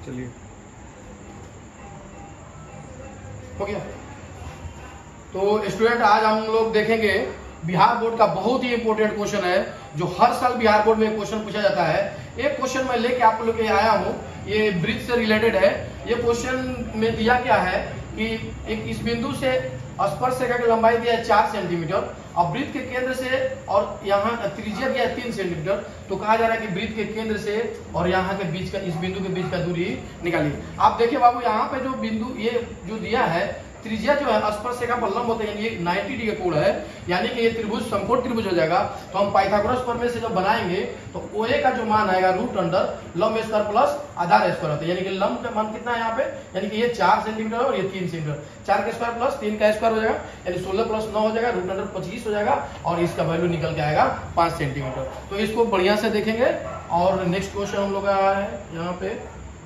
चलिए हो गया। तो स्टूडेंट आज हम लोग देखेंगे बिहार बोर्ड का बहुत ही इंपॉर्टेंट क्वेश्चन है जो हर साल बिहार बोर्ड में क्वेश्चन पूछा जाता है। एक क्वेश्चन मैं लेके आप लोग के आया हूँ, ये ब्रिज से रिलेटेड है। ये क्वेश्चन में दिया क्या है कि एक इस बिंदु से स्पर्श रेखा की लंबाई दिया है 4 सेंटीमीटर और वृत्त के केंद्र से और यहाँ त्रिज्या दिया है 3 सेंटीमीटर। तो कहा जा रहा है कि वृत्त के केंद्र से और यहाँ के बीच का, इस बिंदु के बीच का दूरी निकालिए। आप देखिए बाबू, यहाँ पे जो बिंदु ये जो दिया है त्रिज्या जो है स्पर्श रेखा पर लंब होते हैं, ये 90 डिग्री का कोण है, यानी कि ये त्रिभुज समकोण त्रिभुज हो जाएगा। तो हम पाइथागोरस प्रमेय से जब बनाएंगे तो OA का जो मान आएगा रूट अंडर लंब स्क्वायर प्लस आधार स्क्वायर होता है, यानी कि लंब का मान कितना है यहाँ पे, यानी कि ये 4 सेंटीमीटर और ये 3 सेंटीमीटर। 4 का स्क्वायर प्लस 3 का स्क्वायर हो जाएगा, यानी 16 प्लस 9 हो जाएगा, रूट अंडर 25 हो जाएगा और इसका वैल्यू निकल के आएगा 5 सेंटीमीटर। तो इसको बढ़िया से देखेंगे। और नेक्स्ट क्वेश्चन हम लोग का है यहाँ पे,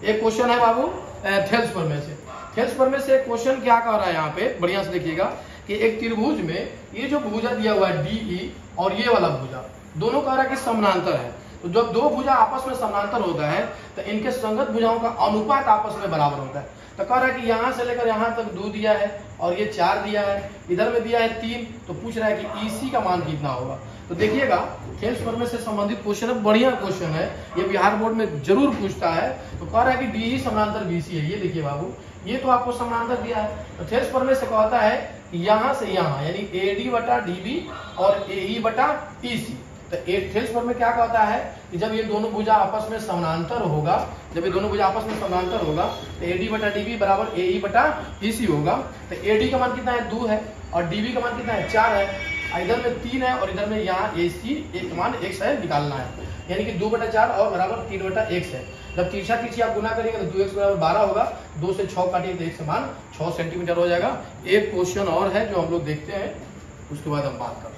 एक क्वेश्चन है बाबू थेल्स प्रमेय से। थेल्स प्रमेय से क्वेश्चन क्या कह रहा है यहाँ पे, बढ़िया से देखिएगा कि एक त्रिभुज में ये जो भुजा दिया हुआ है DE और ये वाला भुजा दोनों कह रहा है कि समानांतर है। तो जब दो भुजा आपस में समानांतर होता है तो इनके संगत भुजाओं का अनुपात आपस में बराबर होता है। तो कह रहा है कि यहाँ से लेकर यहाँ तक 2 दिया है और ये 4 दिया है, इधर में दिया है 3। तो पूछ रहा है कि EC का मान कितना होगा। तो देखिएगा थेल्स प्रमेय से संबंधित क्वेश्चन है, बढ़िया क्वेश्चन है, ये बिहार बोर्ड में जरूर पूछता है। तो कह रहा है कि DE समानांतर BC है। ये देखिए बाबू, ये तो आपको समानांतर दिया है। तो थेल्स प्रमेय से कहता है कि यहाँ से यहाँ यानी AD बटा DB और AE बटा EC। तो थेल्स प्रमेय क्या कहता है कि जब ये दोनों भुजा आपस में समानांतर होगा, जब ये दोनों भुजा आपस में समानांतर होगा तो AD बटा DB बराबर AE बटा EC होगा। तो AD का मान कितना है 2 है और DB का मान कितना है 4 है, इधर में 3 है और इधर में यहाँ AC एक मान x है, निकालना है, यानी कि 2 बटा 4 और बराबर 3 बटा x है। जब तिरछा तिरछी आप गुना करेंगे तो 2x बराबर 12 होगा, 2 से 6 काटिए तो x मान 6 सेंटीमीटर हो जाएगा। एक क्वेश्चन और है जो हम लोग देखते हैं, उसके बाद हम बात करते हैं।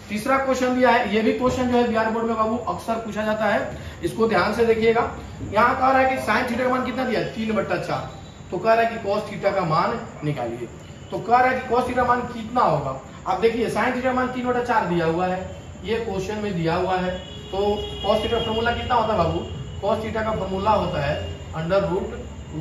तीसरा क्वेश्चन दिया है, ये भी क्वेश्चन जो है बिहार बोर्ड में बाबू अक्सर पूछा जाता है, इसको ध्यान से देखिएगा। यहाँ कह रहा है कि साइन थीटा का मान कितना दिया है 3 बटा 4। तो कह रहा है कि कॉस थीटा का मान निकालिए। तो कह रहा है कि कॉस थीटा मान कितना होगा। आप देखिए साइन थीटा मान 3 बटा 4 दिया हुआ है, ये क्वेश्चन में दिया हुआ है। तो कॉस थीटा फॉर्मूला कितना होता है बाबू, कॉस थीटा का फॉर्मूला होता है under root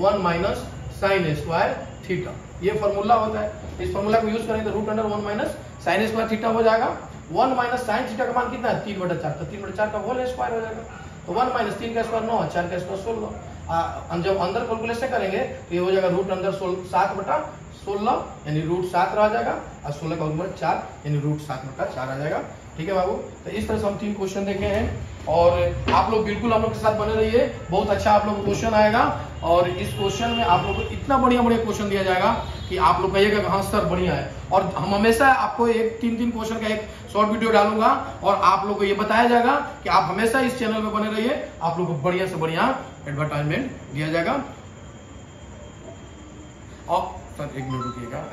1 minus sine square theta, ये फॉर्मूला होता है। इस फॉर्मूला को यूज करेंगे तो root under 1 minus sine square theta हो जाएगा। 1 माइनस साइन थीटा का मान कितना है 3 बटा 4, तो 3 बटा 4 का होल स्क्वायर हो जाएगा। तो 1 माइनस 3 का स्क्वायर 9, 4 का स्क्वायर 16। जब अंदर कैलकुलेशन करेंगे तो ये हो जाएगा रूट अंडर 7 बटा 16 यानी रूट 7 रह जाएगा और 16 का वर्गमूल 4 यानी रूट 7 बटा 4 आ जाएगा। ठीक है बाबू, तो इस तरह से हम 3 क्वेश्चन देखे हैं और आप लोग बिल्कुल हम लोग के साथ बने रहिए, बहुत अच्छा आप लोग को क्वेश्चन आएगा। और इस क्वेश्चन में आप लोग को इतना बढ़िया बढ़िया क्वेश्चन दिया जाएगा कि आप लोग कहिएगा हाँ सर बढ़िया है। और हम हमेशा आपको एक 3 क्वेश्चन का एक शॉर्ट वीडियो डालूंगा और आप लोग को ये बताया जाएगा कि आप हमेशा इस चैनल में बने रहिए, आप लोग को बढ़िया से बढ़िया एडवर्टाइजमेंट दिया जाएगा। और सर 1 मिनट रुकिएगा।